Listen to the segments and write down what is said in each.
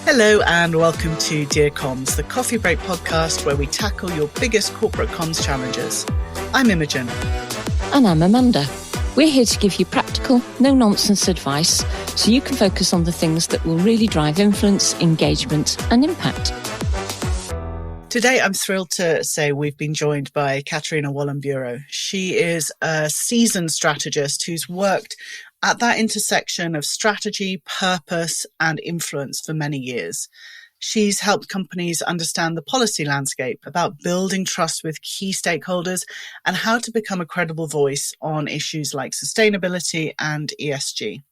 Hello and welcome to Dear Comms, the coffee break podcast where we tackle your biggest corporate comms challenges. I'm Imogen. And I'm Amanda. We're here to give you practical, no-nonsense advice so you can focus on the things that will really drive influence, engagement and impact. Today, I'm thrilled to say we've been joined by Katarina Wallin Bureau. She is a seasoned strategist who's worked at that intersection of strategy, purpose, and influence for many years. She's helped companies understand the policy landscape about building trust with key stakeholders and how to become a credible voice on issues like sustainability and ESG.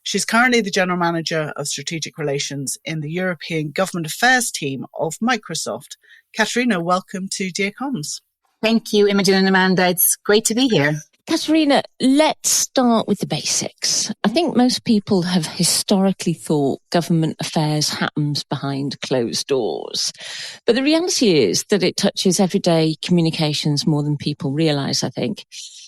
She's currently the General Manager of Strategic Relations in the European Government Affairs team of Microsoft. Katarina, welcome to Dear Comms. Thank you, Imogen and Amanda. It's great to be here. Katarina, let's start with the basics. I think most people have historically thought government affairs happens behind closed doors. But the reality is that it touches everyday communications more than people realise, I think.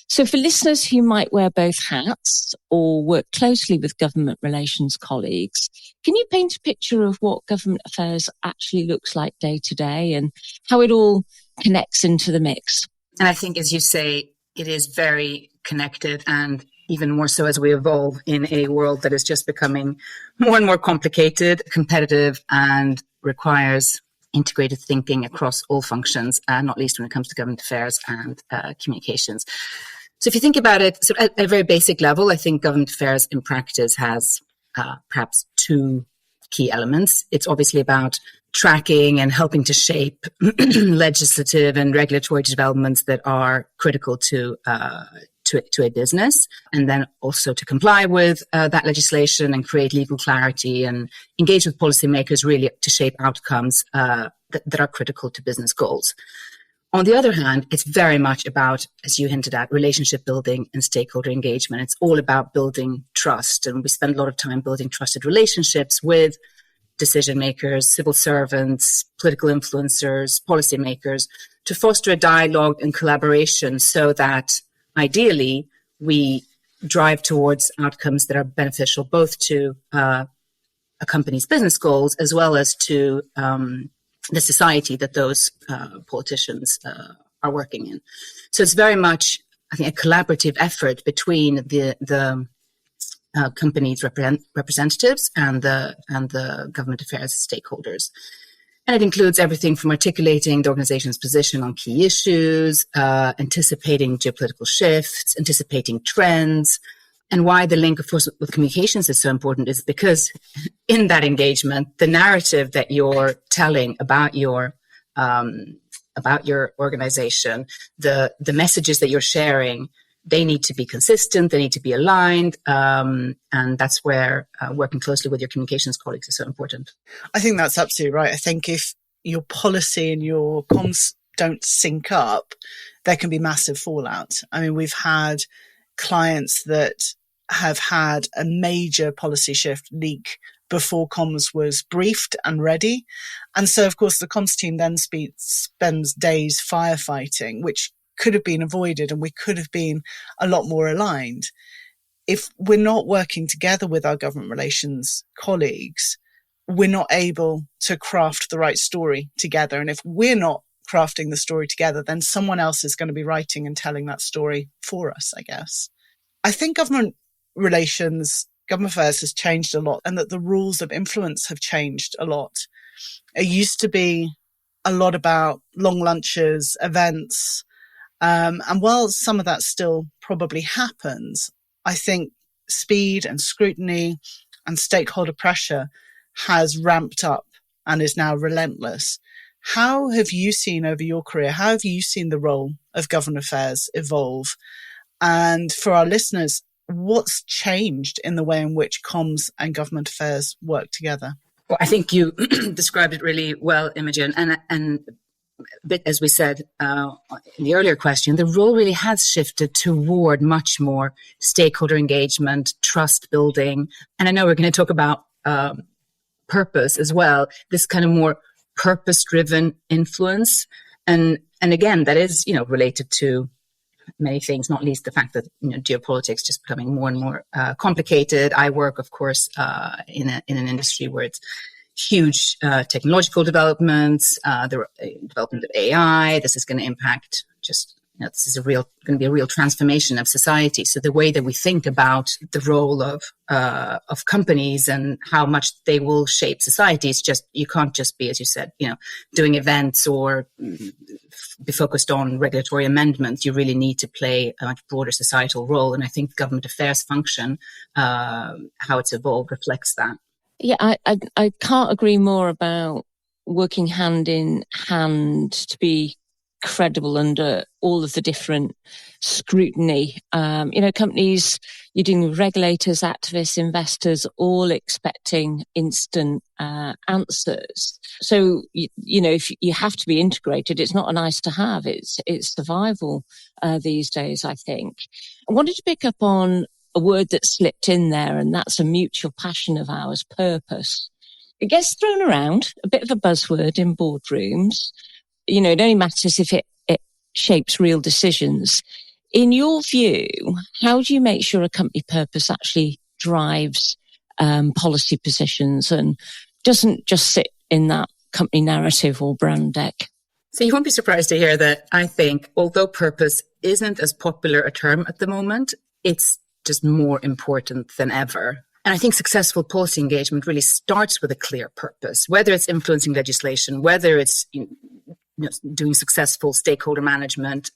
So for listeners who might wear both hats or work closely with government relations colleagues, can you paint a picture of what government affairs actually looks like day to day and how it all connects into the mix? And I think, as you say, it is very connected, and even more so as we evolve in a world that is just becoming more and more complicated, competitive, and requires integrated thinking across all functions, not least when it comes to government affairs and communications. So if you think about it, so at a very basic level, I think government affairs in practice has perhaps two key elements. It's obviously about tracking and helping to shape legislative and regulatory developments that are critical to a business, and then also to comply with that legislation and create legal clarity and engage with policymakers really to shape outcomes that are critical to business goals. On the other hand, it's very much about, as you hinted at, relationship building and stakeholder engagement. It's all about building trust, and we spend a lot of time building trusted relationships with decision makers, civil servants, political influencers, policymakers, to foster a dialogue and collaboration so that ideally we drive towards outcomes that are beneficial both to a company's business goals as well as to the society that those politicians are working in. So it's very much, I think, a collaborative effort between the companies' representatives and the government affairs stakeholders. And it includes everything from articulating the organization's position on key issues, anticipating geopolitical shifts, anticipating trends. And why the link, of course, with communications is so important is because in that engagement, the narrative that you're telling about your organization, the messages that you're sharing, they need to be consistent, they need to be aligned, and that's where working closely with your communications colleagues is so important. I think that's absolutely right. I think if your policy and your comms don't sync up, there can be massive fallout. I mean, we've had clients that have had a major policy shift leak before comms was briefed and ready. And so, of course, the comms team then spends days firefighting, which could have been avoided, and we could have been a lot more aligned. If we're not working together with our government relations colleagues, we're not able to craft the right story together. And if we're not crafting the story together, then someone else is going to be writing and telling that story for us, I guess. I think government relations, government affairs has changed a lot, and that the rules of influence have changed a lot. It used to be a lot about long lunches, events, and while some of that still probably happens, I think speed and scrutiny and stakeholder pressure has ramped up and is now relentless. How have you seen over your career, how have you seen the role of government affairs evolve? And for our listeners, what's changed in the way in which comms and government affairs work together? Well, I think you described it really well, Imogen, and but as we said in the earlier question, the role really has shifted toward much more stakeholder engagement, trust building. And I know we're going to talk about purpose as well, this kind of more purpose-driven influence. And again, that is, related to many things, not least the fact that, geopolitics just becoming more and more complicated. I work, of course, in an industry where it's huge technological developments, the development of AI. This is going to impact this is going to be a real transformation of society. So the way that we think about the role of companies and how much they will shape society is you can't just be, as you said, doing events or be focused on regulatory amendments. You really need to play a much broader societal role. And I think government affairs function, how it's evolved, reflects that. Yeah, I can't agree more about working hand in hand to be credible under all of the different scrutiny. Companies, you're dealing with regulators, activists, investors, all expecting instant answers. So, if you have to be integrated, it's not a nice to have. It's survival these days, I think. I wanted to pick up on a word that slipped in there, and that's a mutual passion of ours, purpose. It gets thrown around, a bit of a buzzword in boardrooms. It only matters if it shapes real decisions. In your view, how do you make sure a company purpose actually drives policy positions and doesn't just sit in that company narrative or brand deck? So you won't be surprised to hear that I think, although purpose isn't as popular a term at the moment, it's just more important than ever. And I think successful policy engagement really starts with a clear purpose, whether it's influencing legislation, whether it's doing successful stakeholder management.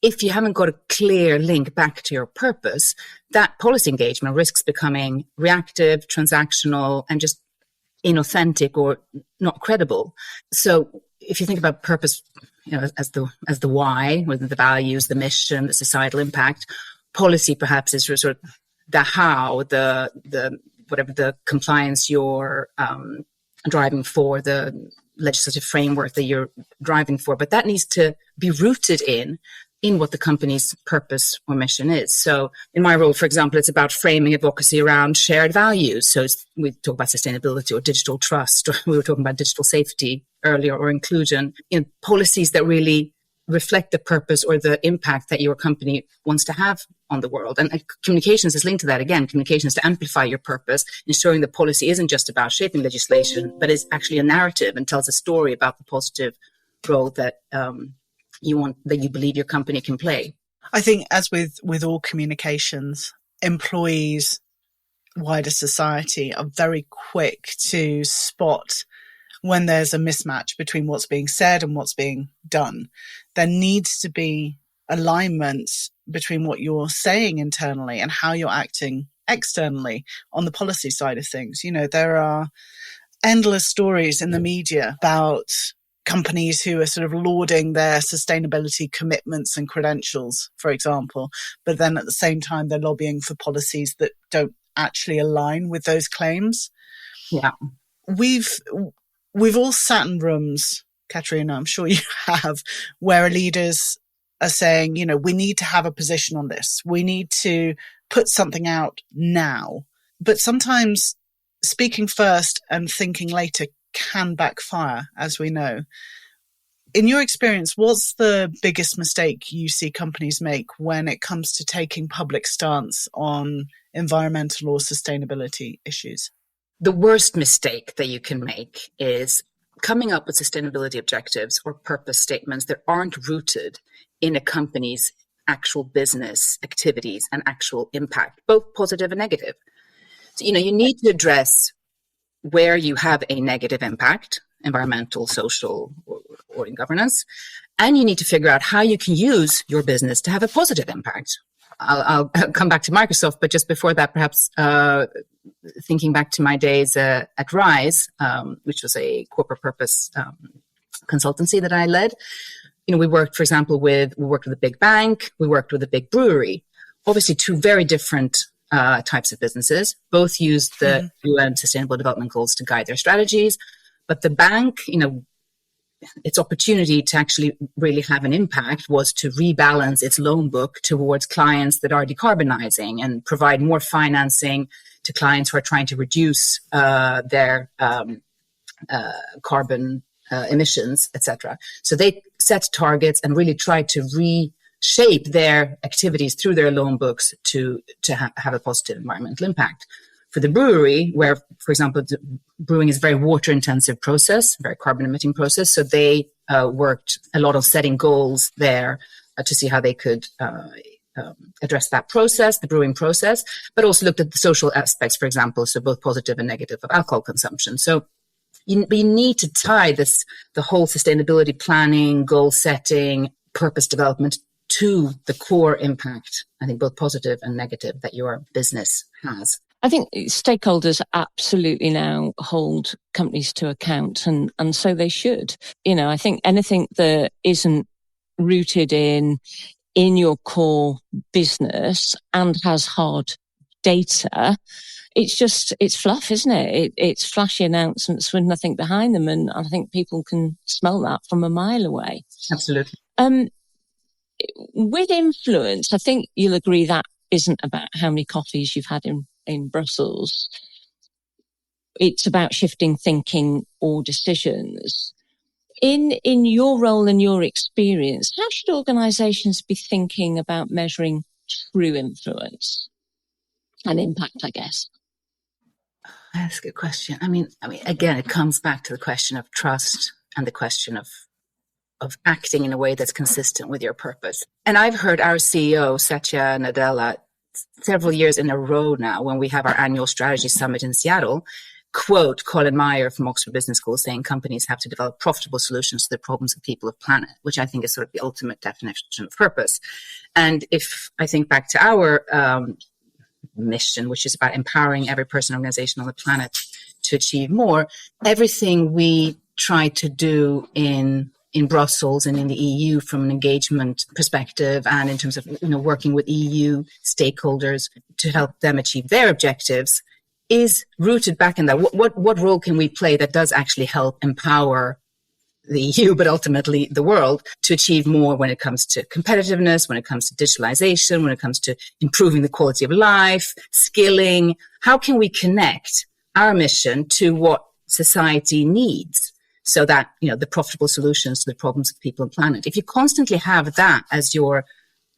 If you haven't got a clear link back to your purpose, that policy engagement risks becoming reactive, transactional, and just inauthentic or not credible. So if you think about purpose, as the why, with the values, the mission, the societal impact, policy perhaps is sort of the how, the whatever the compliance you're driving for, the legislative framework that you're driving for, but that needs to be rooted in what the company's purpose or mission is. So in my role, for example, it's about framing advocacy around shared values. So we talk about sustainability or digital trust, or we were talking about digital safety earlier, or inclusion, policies that really reflect the purpose or the impact that your company wants to have on the world. And communications is linked to that. Again, communications to amplify your purpose, ensuring the policy isn't just about shaping legislation, but is actually a narrative and tells a story about the positive role that you believe your company can play. I think, as with all communications, employees, wider society are very quick to spot when there's a mismatch between what's being said and what's being done. There needs to be alignment between what you're saying internally and how you're acting externally on the policy side of things. There are endless stories in the media about companies who are sort of lauding their sustainability commitments and credentials, for example, but then at the same time they're lobbying for policies that don't actually align with those claims. Yeah. We've all sat in rooms, Katarina, I'm sure you have, where leaders are saying, we need to have a position on this. We need to put something out now. But sometimes speaking first and thinking later can backfire, as we know. In your experience, what's the biggest mistake you see companies make when it comes to taking public stance on environmental or sustainability issues? The worst mistake that you can make is coming up with sustainability objectives or purpose statements that aren't rooted in a company's actual business activities and actual impact, both positive and negative. So, you need to address where you have a negative impact, environmental, social, or in governance, and you need to figure out how you can use your business to have a positive impact. I'll come back to Microsoft, but just before that, perhaps thinking back to my days at Rise, which was a corporate purpose consultancy that I led. We worked, for example, with a big bank, we worked with a big brewery. Obviously, two very different types of businesses. Both used the UN Sustainable Development Goals to guide their strategies, but the bank, its opportunity to actually really have an impact was to rebalance its loan book towards clients that are decarbonizing and provide more financing to clients who are trying to reduce their carbon emissions, etc. So they set targets and really tried to reshape their activities through their loan books to have a positive environmental impact. for the brewery, where, for example, brewing is a very water intensive process, very carbon emitting process. So they worked a lot on setting goals there to see how they could address that process, the brewing process, but also looked at the social aspects, for example, so both positive and negative of alcohol consumption. So you need to tie the whole sustainability planning, goal setting, purpose development to the core impact, I think both positive and negative, that your business has. I think stakeholders absolutely now hold companies to account, and so they should. I think anything that isn't rooted in your core business and has hard data, it's fluff, isn't it? It's flashy announcements with nothing behind them. And I think people can smell that from a mile away. Absolutely. With influence, I think you'll agree that isn't about how many coffees you've had in Brussels. It's about shifting thinking or decisions. In your role and your experience, how should organisations be thinking about measuring true influence and impact, I guess? That's a good question. I mean, again, it comes back to the question of trust and the question of acting in a way that's consistent with your purpose. And I've heard our CEO, Satya Nadella, several years in a row now, when we have our annual strategy summit in Seattle, quote Colin Meyer from Oxford Business School saying companies have to develop profitable solutions to the problems of people of planet, which I think is sort of the ultimate definition of purpose. And if I think back to our mission, which is about empowering every person, organization on the planet to achieve more, everything we try to do in Brussels and in the EU from an engagement perspective, and in terms of working with EU stakeholders to help them achieve their objectives, is rooted back in that. What role can we play that does actually help empower the EU, but ultimately the world, to achieve more when it comes to competitiveness, when it comes to digitalization, when it comes to improving the quality of life, skilling? How can we connect our mission to what society needs, so that, the profitable solutions to the problems of people and planet? If you constantly have that as your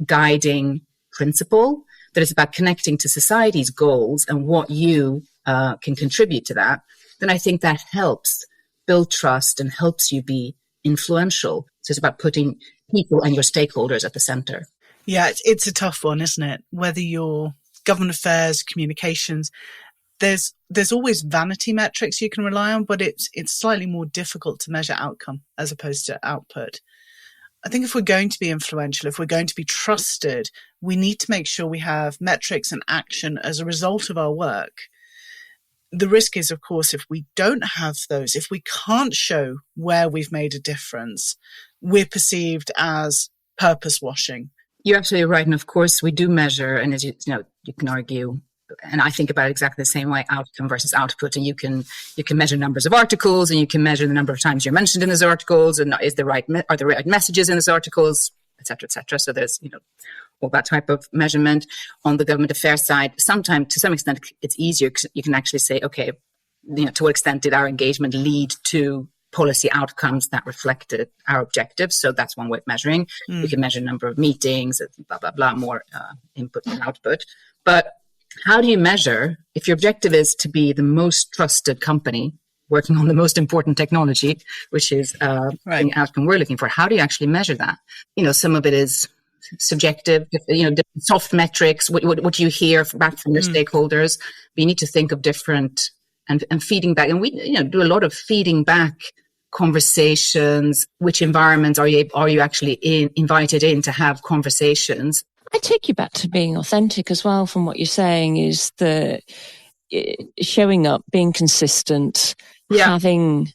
guiding principle, that is about connecting to society's goals and what you can contribute to that, then I think that helps build trust and helps you be influential. So it's about putting people and your stakeholders at the center. Yeah, it's a tough one, isn't it? Whether you're government affairs, communications, there's always vanity metrics you can rely on, but it's slightly more difficult to measure outcome as opposed to output. I think if we're going to be influential, if we're going to be trusted, we need to make sure we have metrics and action as a result of our work. The risk is, of course, if we don't have those, if we can't show where we've made a difference, we're perceived as purpose washing. You're absolutely right. And of course, we do measure, and as you can argue, and I think about it exactly the same way, outcome versus output. And you can measure numbers of articles, and you can measure the number of times you're mentioned in those articles, and are the right messages in those articles, et cetera, et cetera. So there's, all that type of measurement. On the government affairs side, sometimes, to some extent, it's easier because you can actually say, okay, to what extent did our engagement lead to policy outcomes that reflected our objectives? So that's one way of measuring. You can measure number of meetings, blah, blah, blah, more input and output. But how do you measure, if your objective is to be the most trusted company working on the most important technology, which is the outcome we're looking for, how do you actually measure that? Some of it is subjective, different soft metrics, what you hear back from your stakeholders. But you need to think of different and feeding back. And we do a lot of feeding back conversations. Which environments are you actually invited in to have conversations? I take you back to being authentic as well from what you're saying, is the showing up, being consistent, having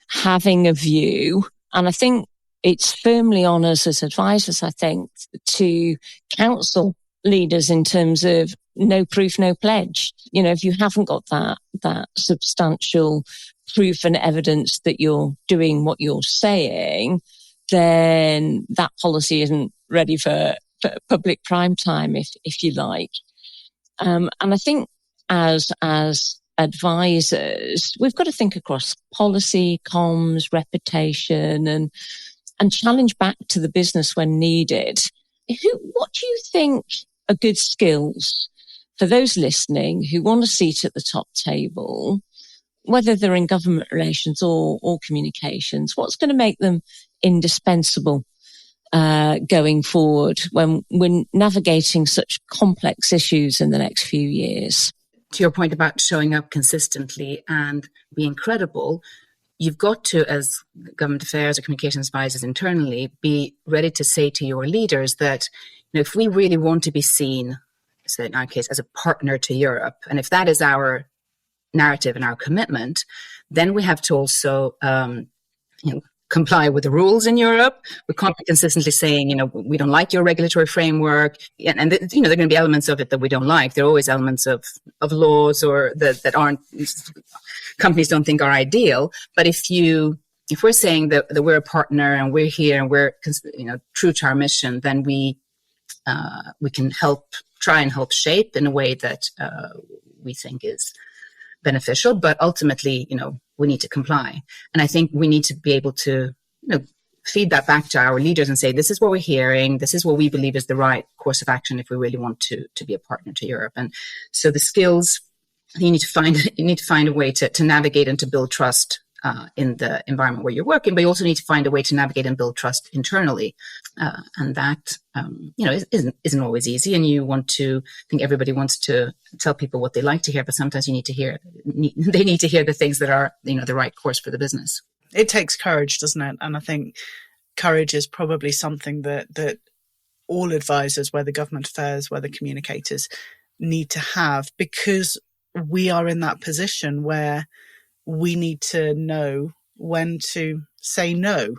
a view. And I think it's firmly on us as advisors, I think, to counsel leaders in terms of no proof, no pledge. If you haven't got that substantial proof and evidence that you're doing what you're saying, then that policy isn't ready for public prime time, if you like. And I think as advisors, we've got to think across policy, comms, reputation, and challenge back to the business when needed. What do you think are good skills for those listening who want a seat at the top table, whether they're in government relations or communications, what's going to make them indispensable going forward when we're navigating such complex issues in the next few years? To your point about showing up consistently and being credible, you've got to, as government affairs or communications advisors internally, be ready to say to your leaders that, if we really want to be seen, so in our case, as a partner to Europe, and if that is our narrative and our commitment, then we have to also, comply with the rules in Europe. We can't be consistently saying, we don't like your regulatory framework. And there are going to be elements of it that we don't like. There are always elements of laws or that aren't, companies don't think are ideal. But if we're saying that we're a partner and we're here and we're, true to our mission, then we can try and help shape in a way that we think is beneficial, but ultimately, we need to comply. And I think we need to be able to, feed that back to our leaders and say, this is what we're hearing. This is what we believe is the right course of action if we really want to be a partner to Europe. And so the skills, you need to find a way to navigate and to build trust in the environment where you're working, but you also need to find a way to navigate and build trust internally. And that, isn't always easy. And I think everybody wants to tell people what they like to hear, but sometimes they need to hear the things that are, the right course for the business. It takes courage, doesn't it? And I think courage is probably something that all advisors, whether government affairs, whether communicators, need to have, because we are in that position where we need to know when to say no.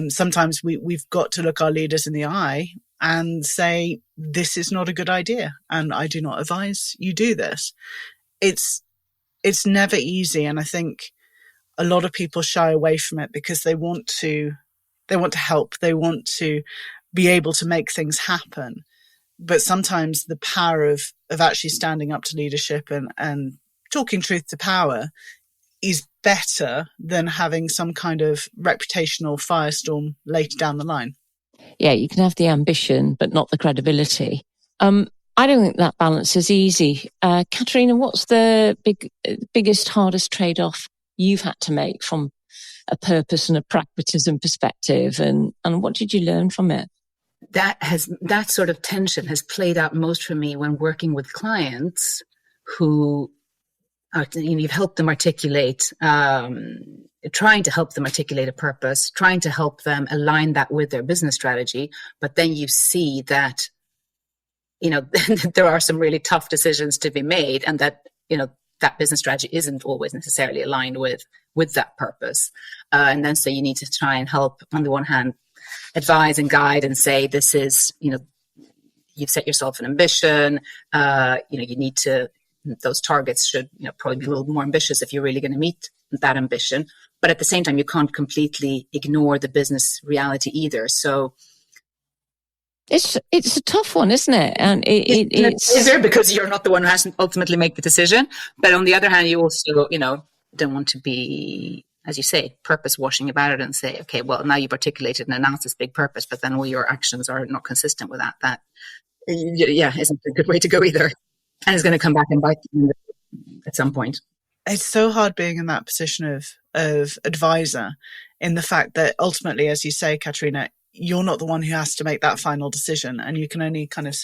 Sometimes we've got to look our leaders in the eye and say, this is not a good idea, and I do not advise you do this. It's never easy, and I think a lot of people shy away from it because they want to help, they want to be able to make things happen. But sometimes the power of actually standing up to leadership and talking truth to power is better than having some kind of reputational firestorm later down the line. Yeah, you can have the ambition, but not the credibility. I don't think that balance is easy. Katarina, what's the biggest, hardest trade-off you've had to make from a purpose and a pragmatism perspective, and what did you learn from it? That sort of tension has played out most for me when working with clients who you've helped them articulate, trying to help them articulate a purpose, trying to help them align that with their business strategy. But then you see that, there are some really tough decisions to be made, and that, that business strategy isn't always necessarily aligned with that purpose. And then so you need to try and help, on the one hand, advise and guide and say, this is, you've set yourself an ambition, you need to, those targets should probably be a little more ambitious if you're really going to meet that ambition. But at the same time, you can't completely ignore the business reality either. So it's a tough one, isn't it? And it's there because you're not the one who has to ultimately make the decision. But on the other hand, you also, don't want to be, as you say, purpose washing about it and say, okay, well, now you've articulated and announced this big purpose, but then all your actions are not consistent with that. That, isn't a good way to go either. And it's going to come back and bite you at some point. It's so hard being in that position of advisor, in the fact that ultimately, as you say, Katarina, you're not the one who has to make that final decision, and you can only kind of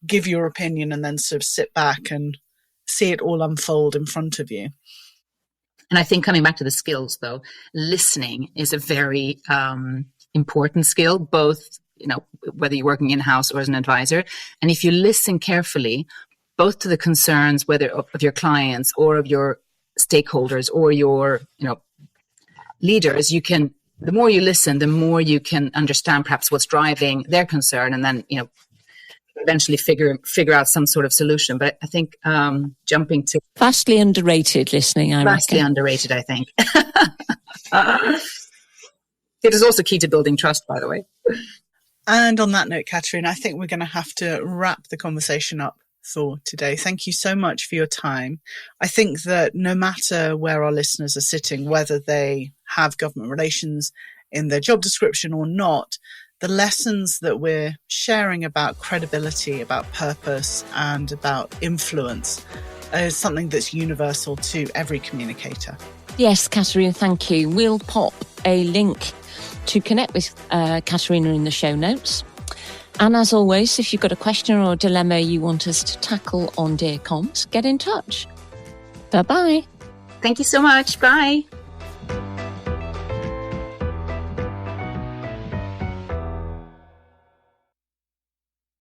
give your opinion and then sort of sit back and see it all unfold in front of you. And I think coming back to the skills, though, listening is a very important skill, both, whether you're working in-house or as an advisor. And if you listen carefully, both to the concerns, whether of your clients or of your stakeholders or your, leaders, the more you listen, the more you can understand perhaps what's driving their concern, and then, eventually figure out some sort of solution. But I think jumping to vastly underrated listening, vastly underrated, I think. It is also key to building trust, by the way. And on that note, Katarina, I think we're going to have to wrap the conversation up for today. Thank you so much for your time. I think that no matter where our listeners are sitting, whether they have government relations in their job description or not, the lessons that we're sharing about credibility, about purpose, and about influence is something that's universal to every communicator. Yes, Katarina, thank you. We'll pop a link to connect with Katarina in the show notes. And as always, if you've got a question or a dilemma you want us to tackle on Dear Comms, get in touch. Bye-bye. Thank you so much. Bye.